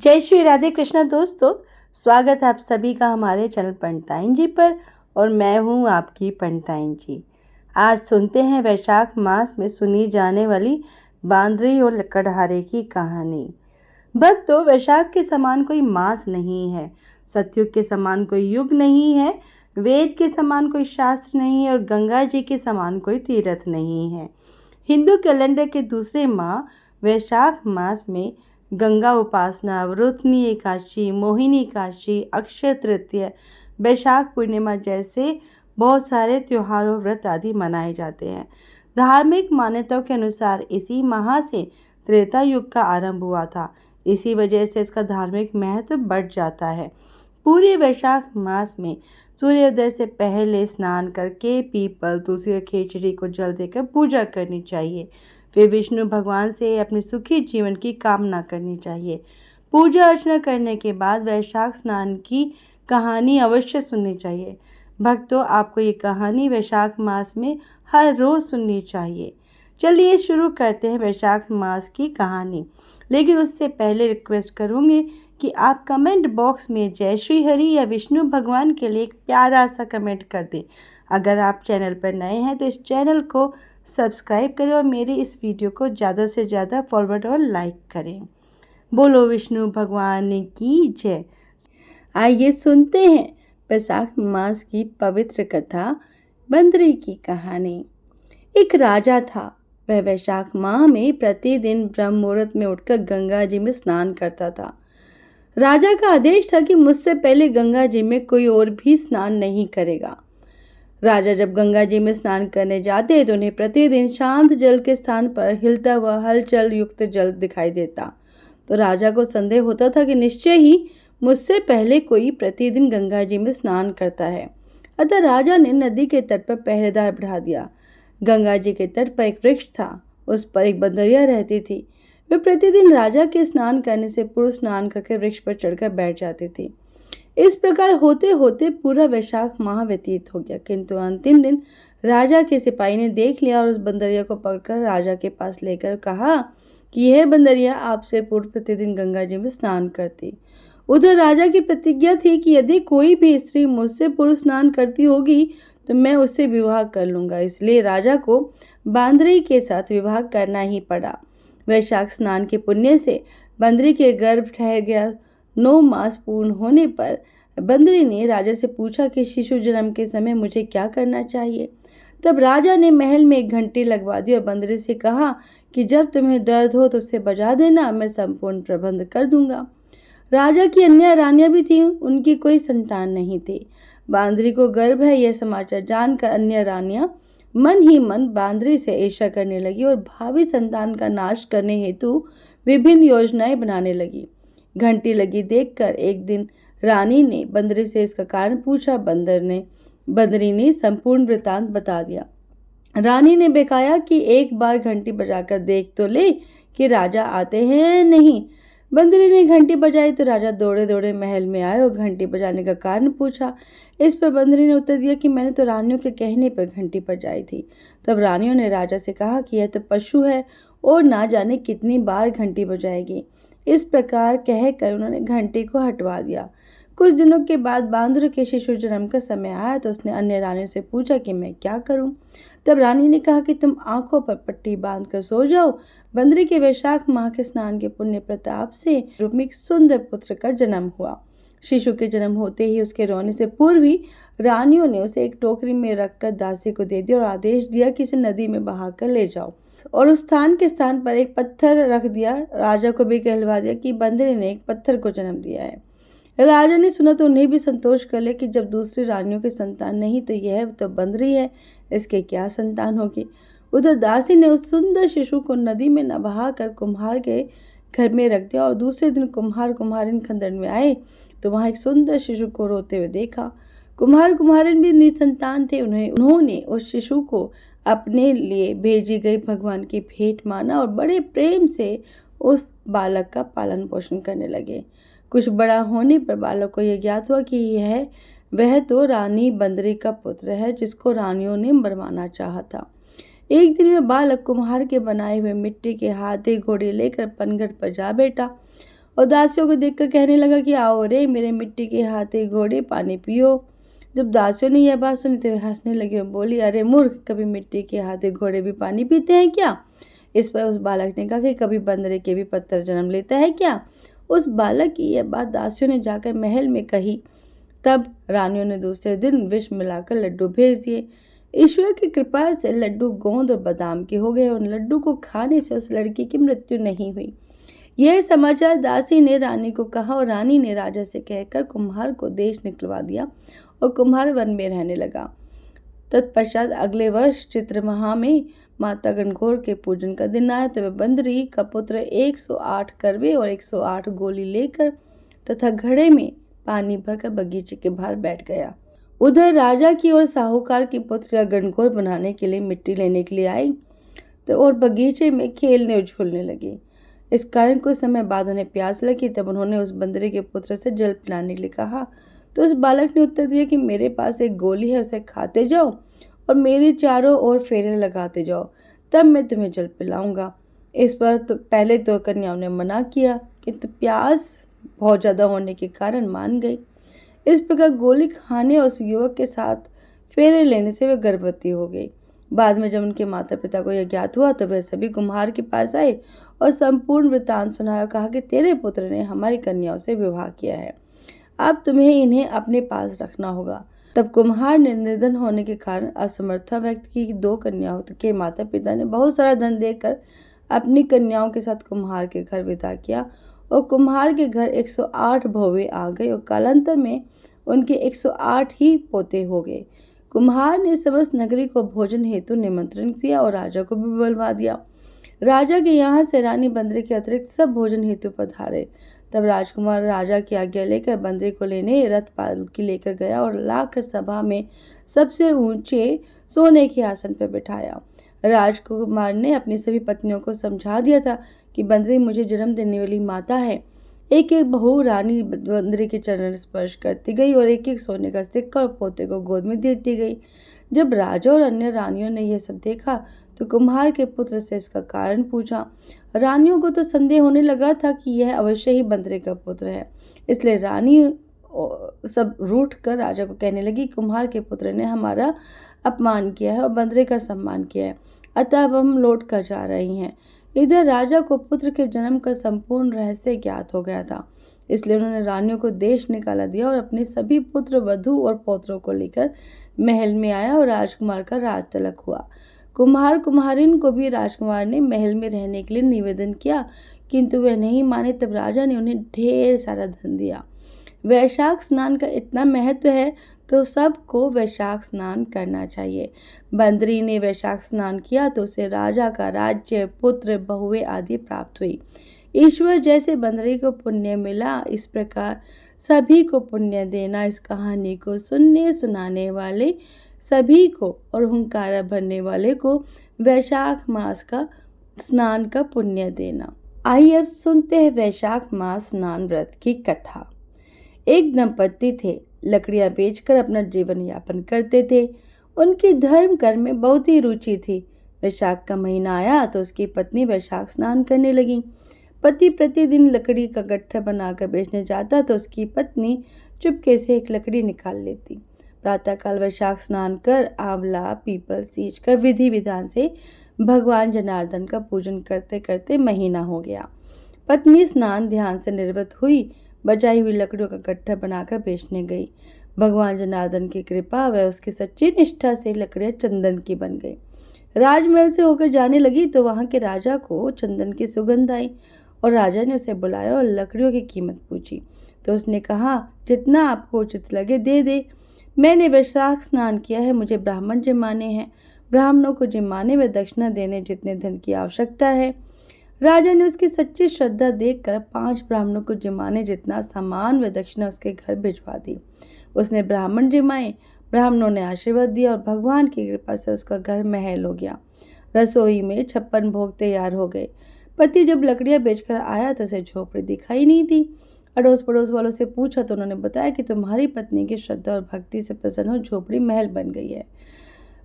जय श्री राधे कृष्णा दोस्तों। स्वागत है आप सभी का हमारे चैनल पंडिताइन जी पर और मैं हूं आपकी पंडिताइन जी। आज सुनते हैं वैशाख मास में सुनी जाने वाली बांदरी और लकड़हारे की कहानी। भक्तों, वैशाख के समान कोई मास नहीं है, सतयुग के समान कोई युग नहीं है, वेद के समान कोई शास्त्र नहीं है और गंगा जी के समान कोई तीर्थ नहीं है। हिंदू कैलेंडर के दूसरे माह वैशाख मास में गंगा उपासना, वरुथनी एकादशी, मोहिनी एकादशी, अक्षय तृतीया, वैशाख पूर्णिमा जैसे बहुत सारे त्योहार और व्रत आदि मनाए जाते हैं। धार्मिक मान्यताओं के अनुसार इसी माह से त्रेता युग का आरंभ हुआ था। इसी वजह से इसका धार्मिक महत्व बढ़ जाता है। पूरे वैशाख मास में सूर्योदय से पहले स्नान करके पीपल, तुलसी और खिचड़ी को जल देकर पूजा करनी चाहिए। फिर विष्णु भगवान से अपने सुखी जीवन की कामना करनी चाहिए। पूजा अर्चना करने के बाद वैशाख स्नान की कहानी अवश्य सुननी चाहिए। भक्तों, आपको ये कहानी वैशाख मास में हर रोज सुननी चाहिए। चलिए शुरू करते हैं वैशाख मास की कहानी। लेकिन उससे पहले रिक्वेस्ट करूंगी कि आप कमेंट बॉक्स में जय श्री हरि या विष्णु भगवान के लिए एक प्यारा सा कमेंट कर दें। अगर आप चैनल पर नए हैं तो इस चैनल को सब्सक्राइब करें और मेरे इस वीडियो को ज़्यादा से ज़्यादा फॉरवर्ड और लाइक करें। बोलो विष्णु भगवान की जय। आइए सुनते हैं वैशाख मास की पवित्र कथा, बंदरी की कहानी। एक राजा था। वह वैशाख माह में प्रतिदिन ब्रह्म मुहूर्त में उठकर गंगा जी में स्नान करता था। राजा का आदेश था कि मुझसे पहले गंगा जी में कोई और भी स्नान नहीं करेगा। राजा जब गंगा जी में स्नान करने जाते तो उन्हें प्रतिदिन शांत जल के स्थान पर हिलता हुआ हलचल युक्त जल दिखाई देता। तो राजा को संदेह होता था कि निश्चय ही मुझसे पहले कोई प्रतिदिन गंगा जी में स्नान करता है। अतः राजा ने नदी के तट पर पहरेदार बढ़ा दिया। गंगा जी के तट पर एक वृक्ष था। उस पर एक बंदरिया रहती थी। वे प्रतिदिन राजा के स्नान करने से पूर्व स्नान करके वृक्ष पर चढ़कर बैठ जाती थी। इस प्रकार होते होते पूरा वैशाख माह व्यतीत हो गया, किंतु अंतिम दिन राजा के सिपाही ने देख लिया और उस बंदरिया को पकड़कर राजा के पास लेकर कहा कि यह बंदरिया आपसे पूर्व प्रतिदिन गंगा जी में स्नान करती। उधर राजा की प्रतिज्ञा थी कि यदि कोई भी स्त्री मुझसे पूर्व स्नान करती होगी तो मैं उससे विवाह कर लूंगा। इसलिए राजा को बांदरी के साथ विवाह करना ही पड़ा। वैशाख स्नान के पुण्य से बंदरी के गर्भ ठहर गया। 9 मास पूर्ण होने पर बंदरी ने राजा से पूछा कि शिशु जन्म के समय मुझे क्या करना चाहिए। तब राजा ने महल में एक घंटी लगवा दी और बंदरी से कहा कि जब तुम्हें दर्द हो तो उसे बजा देना, मैं संपूर्ण प्रबंध कर दूंगा। राजा की अन्य रानियां भी थीं, उनकी कोई संतान नहीं थी। बांदरी को गर्भ है यह समाचार जानकर अन्य रानियां मन ही मन बांदरी से ईर्ष्या करने लगी और भावी संतान का नाश करने हेतु विभिन्न योजनाएं बनाने लगी। घंटी लगी देखकर एक दिन रानी ने बंदरी से इसका कारण पूछा। बंदरी ने संपूर्ण वृतांत बता दिया। रानी ने बेकाया कि एक बार घंटी बजाकर देख तो ले कि राजा आते हैं या नहीं। बंदरी ने घंटी बजाई तो राजा दौड़े दौड़े महल में आए और घंटी बजाने का कारण पूछा। इस पर बंदरी ने उत्तर दिया कि मैंने तो रानियों के कहने पर घंटी बजाई थी। तब रानियों ने राजा से कहा कि यह तो पशु है और ना जाने कितनी बार घंटी बजाएगी। इस प्रकार कहकर उन्होंने घंटी को हटवा दिया। कुछ दिनों के बाद बांदर के शिशु जन्म का समय आया तो उसने अन्य रानियों से पूछा कि मैं क्या करूं। तब रानी ने कहा कि तुम आंखों पर पट्टी बांधकर सो जाओ। बंदरी के वैशाख माह के स्नान के पुण्य प्रताप से रूप में एक सुंदर पुत्र का जन्म हुआ। शिशु के जन्म होते ही उसके रोने से पूर्व ही रानियों ने उसे एक टोकरी में रखकर दासी को दे दिया और आदेश दिया कि इसे नदी में बहाकर ले जाओ और उस स्थान के स्थान पर एक पत्थर रख दिया। राजा को भी कहलवा दिया कि बंदरी ने एक पत्थर को जन्म दिया है। राजा ने सुना तो उन्हें भी संतोष कर लिया कि जब दूसरी रानियों की संतान नहीं तो यह तो बंदरी है, इसके क्या संतान होगी। उधर दासी ने उस सुंदर शिशु को नदी में न बहाकर कुम्हार के घर में रख दिया और दूसरे दिन कुम्हार कुम्हारिन खंदन में आए तो वहां एक सुंदर शिशु को रोते हुए देखा। कुम्हार कुम्हारिन भी निसंतान थे। उन्होंने उस शिशु को अपने लिए भेजी गई भगवान की भेंट माना और बड़े प्रेम से उस बालक का पालन पोषण करने लगे। कुछ बड़ा होने पर बालक को यह ज्ञात हुआ कि वह तो रानी बंदरी का पुत्र है जिसको रानियों ने मरवाना चाहा था। एक दिन में बालक कुम्हार के बनाए हुए मिट्टी के हाथी घोड़े लेकर पनघट पर जा बैठा। और दासियों को देखकर कहने लगा कि आओ रे मेरे मिट्टी के हाथी घोड़े पानी पियो। जब दासियों ने यह बात सुनी तो वे हंसने लगे और बोली, अरे मूर्ख, कभी मिट्टी के हाथी घोड़े भी पानी पीते हैं क्या? इस पर उस बालक ने कहा कि कभी बंदरे के भी पत्थर जन्म लेता है क्या? उस बालक की यह बात दासियों ने जाकर महल में कही। तब रानियों ने दूसरे दिन विष मिलाकर लड्डू भेज दिए। ईश्वर की कृपा से लड्डू गोंद और बादाम के हो गए और लड्डू को खाने से उस लड़की की मृत्यु नहीं हुई। यह समाचार दासी ने रानी को कहा और रानी ने राजा से कहकर कुम्हार को देश निकलवा दिया और कुम्हार वन में रहने लगा। तत्पश्चात अगले वर्ष चित्र माह में माता गणगौर के पूजन का दिन आया तो वह बंदरी का पुत्र 108 करवे और 108 गोली लेकर तथा घड़े में पानी भरकर बगीचे के बाहर बैठ गया। उधर राजा की और साहूकार की पुत्रियां गणगौर बनाने के लिए मिट्टी लेने के लिए आई तो और बगीचे में खेलने और झूलने लगी। इस कारण कुछ समय बाद उन्हें प्यास लगी। तब उन्होंने उस बंदरे के पुत्र से जल पिलाने के लिए कहा तो उस बालक ने उत्तर दिया कि मेरे पास एक गोली है, उसे खाते जाओ और मेरी चारों ओर फेरे लगाते जाओ, तब मैं तुम्हें जल पिलाऊंगा। इस पर तो पहले तो कन्याओं ने मना किया, किंतु प्यास बहुत ज्यादा होने के कारण मान गई। इस प्रकार गोली खाने और उस युवक के साथ फेरे लेने से वह गर्भवती हो गई। बाद में जब उनके माता पिता को यह ज्ञात हुआ तो वह सभी कुम्हार के पास आए और संपूर्ण वृतांत सुनाया और कहा कि तेरे पुत्र ने हमारी कन्याओं से विवाह किया है, अब तुम्हें इन्हें अपने पास रखना होगा। तब कुम्हार ने निर्धन होने के कारण असमर्थता व्यक्त की कि 2 कन्याओं के माता पिता ने बहुत सारा धन देकर अपनी कन्याओं के साथ कुम्हार के घर विदा किया और कुम्हार के घर 108 बहुएं आ गई और कालांतर में उनके 108 ही पोते हो गए। कुम्हार ने समस्त नगरी को भोजन हेतु निमंत्रण दिया और राजा को भी बुलवा दिया। राजा के यहाँ से रानी बंदरे के अतिरिक्त सब भोजन हेतु पधारे। तब राजकुमार राजा की आज्ञा लेकर बंदरे को लेने रथ पालकी लेकर गया और लाकर सभा में सबसे ऊंचे सोने के आसन पर बिठाया। राजकुमार ने अपनी सभी पत्नियों को समझा दिया था कि बंदरी मुझे जन्म देने वाली माता है। एक एक बहू रानी बंदरी के चरण स्पर्श करती गई और एक एक सोने का सिक्का और पोते को गोद में देती गई। जब राजा और अन्य रानियों ने यह सब देखा तो कुम्हार के पुत्र से इसका कारण पूछा। रानियों को तो संदेह होने लगा था कि यह अवश्य ही बंदरे का पुत्र है, इसलिए रानी सब रूठ कर राजा को कहने लगी, कुम्हार के पुत्र ने हमारा अपमान किया है और बंदरे का सम्मान किया है, अतः अब हम लौट कर जा रही हैं। इधर राजा को पुत्र के जन्म का संपूर्ण रहस्य ज्ञात हो गया था, इसलिए उन्होंने रानियों को देश निकाला दिया और अपने सभी पुत्र वधू और पौत्रों को लेकर महल में आया और राजकुमार का राज तिलक हुआ। कुम्हार कुम्हारिन को भी राजकुमार ने महल में रहने के लिए निवेदन किया, किंतु वे नहीं माने। तब राजा ने उन्हें ढेर सारा धन दिया। वैशाख स्नान का इतना महत्व है तो सबको वैशाख स्नान करना चाहिए। बंदरी ने वैशाख स्नान किया तो उसे राजा का राज्य, पुत्र, बहुएं आदि प्राप्त हुई। ईश्वर जैसे बंदरी को पुण्य मिला, इस प्रकार सभी को पुण्य देना। इस कहानी को सुनने सुनाने वाले सभी को और हुंकारा भरने वाले को वैशाख मास का स्नान का पुण्य देना। आइए अब सुनते हैं वैशाख मास स्नान व्रत की कथा। एक दंपति थे, लकड़ियां बेचकर अपना जीवन यापन करते थे। उनकी धर्म कर्म में बहुत ही रुचि थी। वैशाख का महीना आया तो उसकी पत्नी वैशाख स्नान करने लगी। पति प्रतिदिन लकड़ी का गट्ठर बनाकर बेचने जाता तो उसकी पत्नी चुपके से एक लकड़ी निकाल लेती। प्रातःकाल वैशाख स्नान कर आंवला पीपल सींच कर विधि विधान से भगवान जनार्दन का पूजन करते करते महीना हो गया। पत्नी स्नान ध्यान से निर्वृत हुई, बचाई हुई लकड़ियों का गट्ठर बनाकर बेचने गई। भगवान जनार्दन की कृपा व उसकी सच्ची निष्ठा से लकड़ियां चंदन की बन गई। राजमहल से होकर जाने लगी तो वहां के राजा को चंदन की सुगंध आई और राजा ने उसे बुलाया और लकड़ियों की कीमत पूछी तो उसने कहा, जितना आपको उचित लगे दे दे। मैंने वैशाख स्नान किया है, मुझे ब्राह्मण जिम्माने हैं। ब्राह्मणों को जिम्माने व दक्षिणा देने जितने धन की आवश्यकता है। राजा ने उसकी सच्ची श्रद्धा देखकर 5 ब्राह्मणों को जिमाने जितना सामान व दक्षिणा उसके घर भिजवा दी। उसने ब्राह्मण जिमाए, ब्राह्मणों ने आशीर्वाद दिया और भगवान की कृपा से उसका घर महल हो गया। रसोई में 56 भोग तैयार हो गए। पति जब लकड़ियां बेचकर आया तो उसे झोपड़ी दिखाई नहीं थी। अड़ोस पड़ोस वालों से पूछा तो उन्होंने बताया कि तुम्हारी पत्नी की श्रद्धा और भक्ति से प्रसन्न हो झोपड़ी महल बन गई है।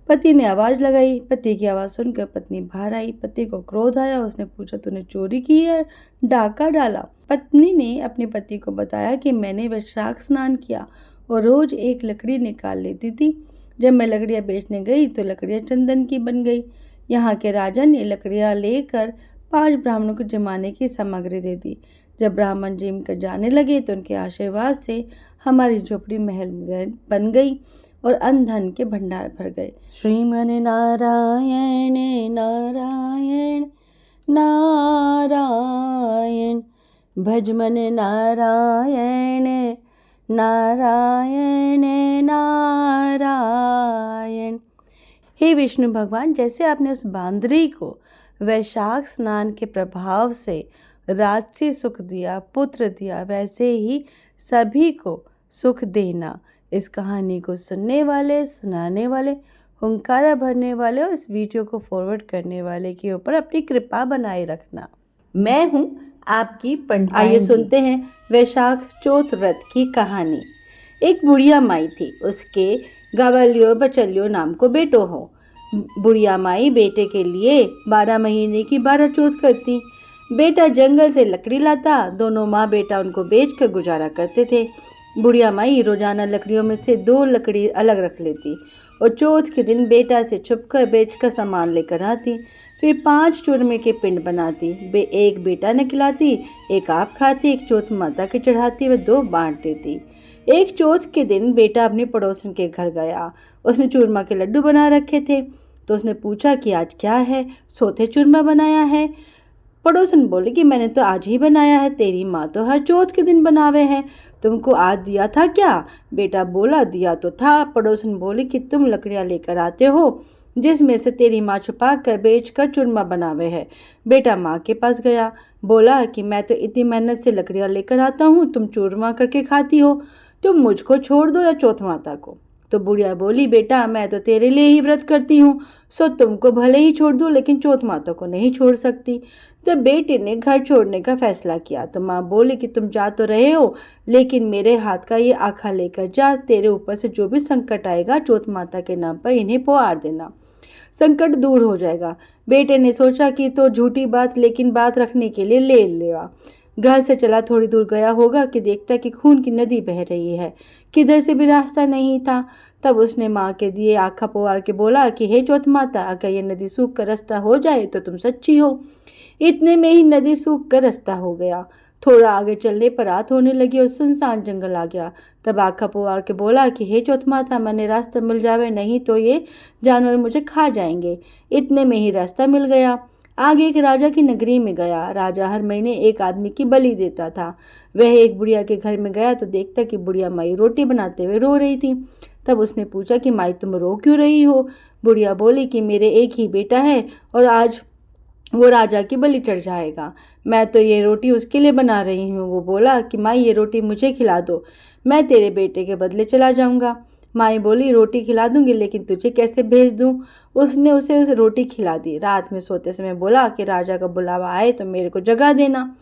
पति ने आवाज़ लगाई। पति की आवाज़ सुनकर पत्नी बाहर आई। पति को क्रोध आया। उसने पूछा, तूने चोरी की या डाका डाला? पत्नी ने अपने पति को बताया कि मैंने वैशाख स्नान किया और रोज एक लकड़ी निकाल लेती थी। जब मैं लकड़ियाँ बेचने गई तो लकड़ियाँ चंदन की बन गई। यहाँ के राजा ने लकड़ियाँ लेकर 5 ब्राह्मणों को जमाने की सामग्री दे दी। जब ब्राह्मण जिम कर जाने लगे तो उनके आशीर्वाद से हमारी झोपड़ी महल बन गई और अन्न धन के भंडार भर गए। श्रीमन नारायण नारायण नारायण, भजमन नारायण नारायण नारायण। हे विष्णु भगवान, जैसे आपने उस बांदरी को वैशाख स्नान के प्रभाव से राजसी सुख दिया, पुत्र दिया, वैसे ही सभी को सुख देना। इस कहानी को सुनने वाले, सुनाने वाले, हुंकारा भरने वाले और इस वीडियो को फॉरवर्ड करने वाले के ऊपर अपनी कृपा बनाए रखना। मैं हूँ आपकी पंडिताइन। आइए सुनते हैं वैशाख चौथ व्रत की कहानी। एक बुढ़िया माई थी, उसके गवलियो बचलियो नाम को बेटो हो। बुढ़िया माई बेटे के लिए 12 महीने की 12 चौथ करती। बेटा जंगल से लकड़ी लाता, दोनों माँ बेटा उनको बेचकर गुजारा करते थे। बुढ़िया माई रोजाना लकड़ियों में से 2 लकड़ी अलग रख लेती और चौथ के दिन बेटा से छुपकर बेचकर सामान लेकर आती। फिर 5 चूरमे के पिंड बनाती। एक बेटा ने खिलाती, एक आप खाती, एक चौथ माता के चढ़ाती व 2 बांट देती। एक चौथ के दिन बेटा अपनी पड़ोसन के घर गया। उसने चूरमा के लड्डू बना रखे थे तो उसने पूछा कि आज क्या है? सोते चूरमा बनाया है। पड़ोसन बोले कि मैंने तो आज ही बनाया है, तेरी माँ तो हर चौथ के दिन बनावे है, तुमको आज दिया था क्या? बेटा बोला, दिया तो था। पड़ोसन बोले कि तुम लकड़ियाँ लेकर आते हो जिसमें से तेरी माँ छुपा कर बेच कर चूरमा बनावे है। बेटा माँ के पास गया, बोला कि मैं तो इतनी मेहनत से लकड़ियाँ लेकर आता हूँ, तुम चूरमा करके खाती हो, तुम मुझको छोड़ दो या चौथ माता को। तो बुढ़िया बोली, बेटा मैं तो तेरे लिए ही व्रत करती हूँ, सो तुमको भले ही छोड़ दूँ लेकिन चौथ माता को नहीं छोड़ सकती। तब बेटे ने घर छोड़ने का फैसला किया तो माँ बोली कि तुम जा तो रहे हो लेकिन मेरे हाथ का ये आखा लेकर जा, तेरे ऊपर से जो भी संकट आएगा चौथ माता के नाम पर इन्हें पुआर देना, संकट दूर हो जाएगा। बेटे ने सोचा कि तो झूठी बात लेकिन बात रखने के लिए ले लिया। घर से चला, थोड़ी दूर गया होगा कि देखता कि खून की नदी बह रही है, किधर से भी रास्ता नहीं था। तब उसने माँ के दिए आखा पुआर के बोला कि हे चौथ माता, अगर ये नदी सूख कर रास्ता हो जाए तो तुम सच्ची हो। इतने में ही नदी सूख कर रास्ता हो गया। थोड़ा आगे चलने पर रात होने लगी और सुनसान जंगल आ गया। तब आखा पुआर के बोला कि हे चौथ माता, मैंने रास्ता मिल जावे, नहीं तो ये जानवर मुझे खा जाएंगे। इतने में ही रास्ता मिल गया। आगे एक राजा की नगरी में गया। राजा हर महीने एक आदमी की बलि देता था। वह एक बुढ़िया के घर में गया तो देखता कि बुढ़िया माई रोटी बनाते हुए रो रही थी। तब उसने पूछा कि माई तुम रो क्यों रही हो? बुढ़िया बोली कि मेरे एक ही बेटा है और आज वो राजा की बलि चढ़ जाएगा, मैं तो ये रोटी उसके लिए बना रही हूँ। वो बोला कि माई ये रोटी मुझे खिला दो, मैं तेरे बेटे के बदले चला जाऊँगा। माई बोली, रोटी खिला दूंगी लेकिन तुझे कैसे भेज दूं? उसने उसे रोटी खिला दी। रात में सोते समय बोला कि राजा का बुलावा आए तो मेरे को जगा देना।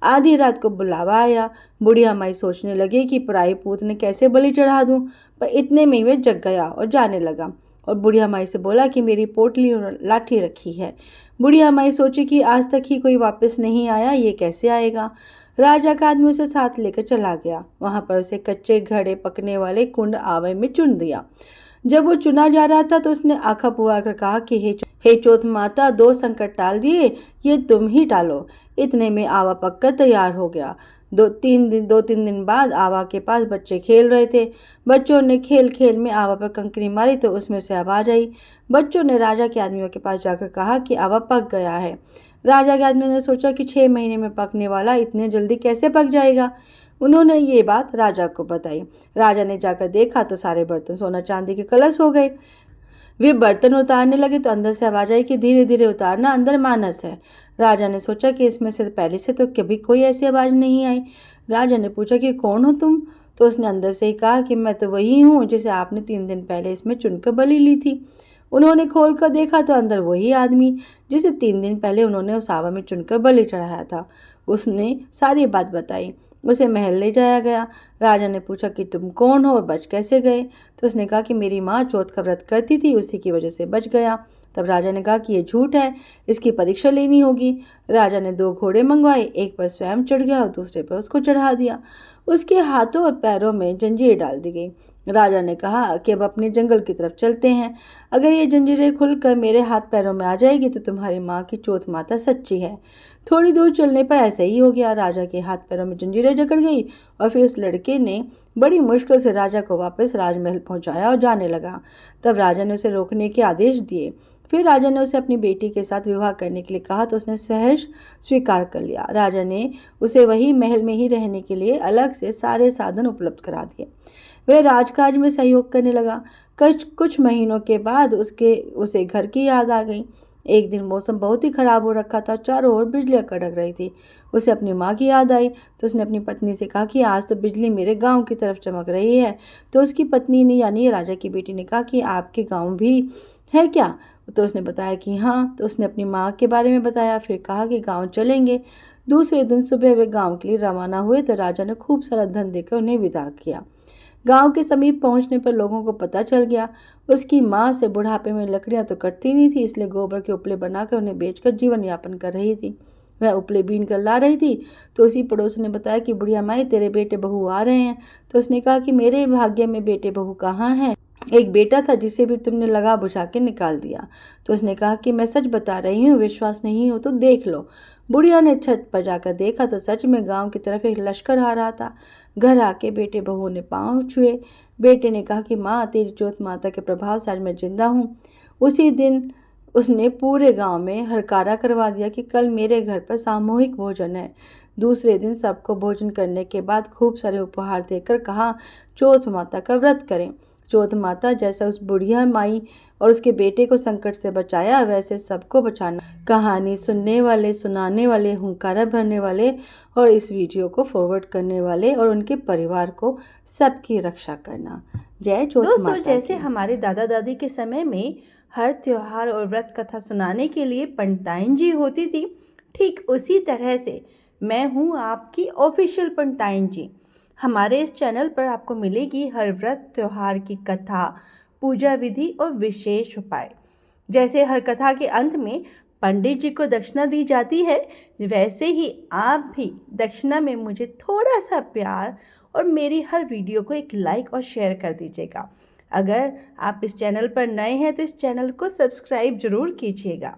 आधी रात को बुलावा आया। बुढ़िया माई सोचने लगी कि पराई पूत ने कैसे बलि चढ़ा दूं, पर इतने में वह जग गया और जाने लगा और बुढ़िया माई से बोला कि मेरी पोटली और लाठी रखी है। बुढ़िया माई सोची कि आज तक ही कोई वापस नहीं आया, ये कैसे आएगा। राजा का आदमी उसे साथ लेकर चला गया। वहां पर उसे कच्चे घड़े पकने वाले कुंड आवे में चुन दिया। जब वो चुना जा रहा था तो उसने आखा पुआ कर कहा कि हे चौथ माता, 2 संकट टाल दिए, ये तुम ही टालो। इतने में आवा पककर तैयार हो गया। 2-3 दिन बाद आवा के पास बच्चे खेल रहे थे। बच्चों ने खेल खेल में आवा पर कंकरी मारी तो उसमें से आवाज आई। बच्चों ने राजा के आदमियों के पास जाकर कहा कि आवा पक गया है। राजा के आदमी ने सोचा कि 6 महीने में पकने वाला इतने जल्दी कैसे पक जाएगा। उन्होंने ये बात राजा को बताई। राजा ने जाकर देखा तो सारे बर्तन सोना चांदी के कलश हो गए। वे बर्तन उतारने लगे तो अंदर से आवाज आई कि धीरे धीरे उतारना, अंदर मानस है। राजा ने सोचा कि इसमें से पहले से तो कभी कोई ऐसी आवाज नहीं आई। राजा ने पूछा कि कौन हो तुम? तो उसने अंदर से ही कहा कि मैं तो वही हूँ जिसे आपने 3 दिन पहले इसमें चुनकर बलि ली थी। उन्होंने खोल कर देखा तो अंदर वही आदमी जिसे 3 दिन पहले उन्होंने उस आवा में चुनकर बलि चढ़ाया था। उसने सारी बात बताई। उसे महल ले जाया गया। राजा ने पूछा कि तुम कौन हो और बच कैसे गए? तो उसने कहा कि मेरी माँ चौथ का व्रत करती थी, उसी की वजह से बच गया। तब राजा ने कहा कि ये झूठ है, इसकी परीक्षा लेनी होगी। राजा ने 2 घोड़े मंगवाए, एक पर स्वयं चढ़ गया और दूसरे पर उसको चढ़ा दिया। उसके हाथों और पैरों में जंजीर डाल दी गई। राजा ने कहा कि अब अपने जंगल की तरफ चलते हैं। अगर ये जंजीरें खुलकर मेरे हाथ पैरों में आ जाएगी तो तुम्हारी माँ की चौथ माता सच्ची है। थोड़ी दूर चलने पर ऐसा ही हो गया। राजा के हाथ पैरों में जंजीरें जकड़ गई और फिर उस लड़के ने बड़ी मुश्किल से राजा को वापस राजमहल पहुंचाया और जाने लगा। तब राजा ने उसे रोकने के आदेश दिए। फिर राजा ने उसे अपनी बेटी के साथ विवाह करने के लिए कहा तो उसने सहज स्वीकार कर लिया। राजा ने उसे वही महल में ही रहने के लिए अलग से सारे साधन उपलब्ध करा दिए। वह राजकाज में सहयोग करने लगा। कुछ महीनों के बाद उसे घर की याद आ गई। एक दिन मौसम बहुत ही खराब हो रखा था, चारों ओर बिजलियां कड़क रही थी। उसे अपनी माँ की याद आई तो उसने अपनी पत्नी से कहा कि आज तो बिजली मेरे गांव की तरफ चमक रही है। तो उसकी पत्नी ने यानी राजा की बेटी ने कहा कि आपके गांव भी है क्या? तो उसने बताया कि हाँ। तो उसने अपनी माँ के बारे में बताया, फिर कहा कि गांव चलेंगे। दूसरे दिन सुबह वे गांव के लिए रवाना हुए तो राजा ने खूब सारा धन देकर उन्हें विदा किया। गांव के समीप पहुंचने पर लोगों को पता चल गया। उसकी माँ से बुढ़ापे में लकड़ियां तो कटती नहीं थी, इसलिए गोबर के उपले बनाकर उन्हें बेचकर जीवन यापन कर रही थी। वह उपले बीन कर ला रही थी तो उसी पड़ोसी ने बताया कि बुढ़िया माई तेरे बेटे बहू आ रहे हैं। तो उसने कहा कि मेरे भाग्य में बेटे बहू कहाँ हैं? एक बेटा था जिसे भी तुमने लगा बुझा के निकाल दिया। तो उसने कहा कि मैं सच बता रही हूँ, विश्वास नहीं हो तो देख लो। बुढ़िया ने छत पर जाकर देखा तो सच में गांव की तरफ एक लश्कर आ रहा था। घर आके बेटे बहू ने पांव छुए। बेटे ने कहा कि माँ तेरी चौथ माता के प्रभाव से आज मैं जिंदा हूँ। उसी दिन उसने पूरे गांव में हरकारा करवा दिया कि कल मेरे घर पर सामूहिक भोजन है। दूसरे दिन सबको भोजन करने के बाद खूब सारे उपहार देकर कहा चौथ माता का व्रत करें। चौथ माता जैसा उस बुढ़िया माई और उसके बेटे को संकट से बचाया वैसे सबको बचाना। कहानी सुनने वाले, सुनाने वाले, हुंकारा भरने वाले और इस वीडियो को फॉरवर्ड करने वाले और उनके परिवार को सबकी रक्षा करना। जय चौथ माता। दोस्तों, जैसे हमारे दादा दादी के समय में हर त्योहार और व्रत कथा सुनाने के लिए पंडिताइन जी होती थी, ठीक उसी तरह से मैं हूँ आपकी ऑफिशियल पंडिताइन जी। हमारे इस चैनल पर आपको मिलेगी हर व्रत त्योहार की कथा, पूजा विधि और विशेष उपाय। जैसे हर कथा के अंत में पंडित जी को दक्षिणा दी जाती है, वैसे ही आप भी दक्षिणा में मुझे थोड़ा सा प्यार और मेरी हर वीडियो को एक लाइक और शेयर कर दीजिएगा। अगर आप इस चैनल पर नए हैं तो इस चैनल को सब्सक्राइब जरूर कीजिएगा।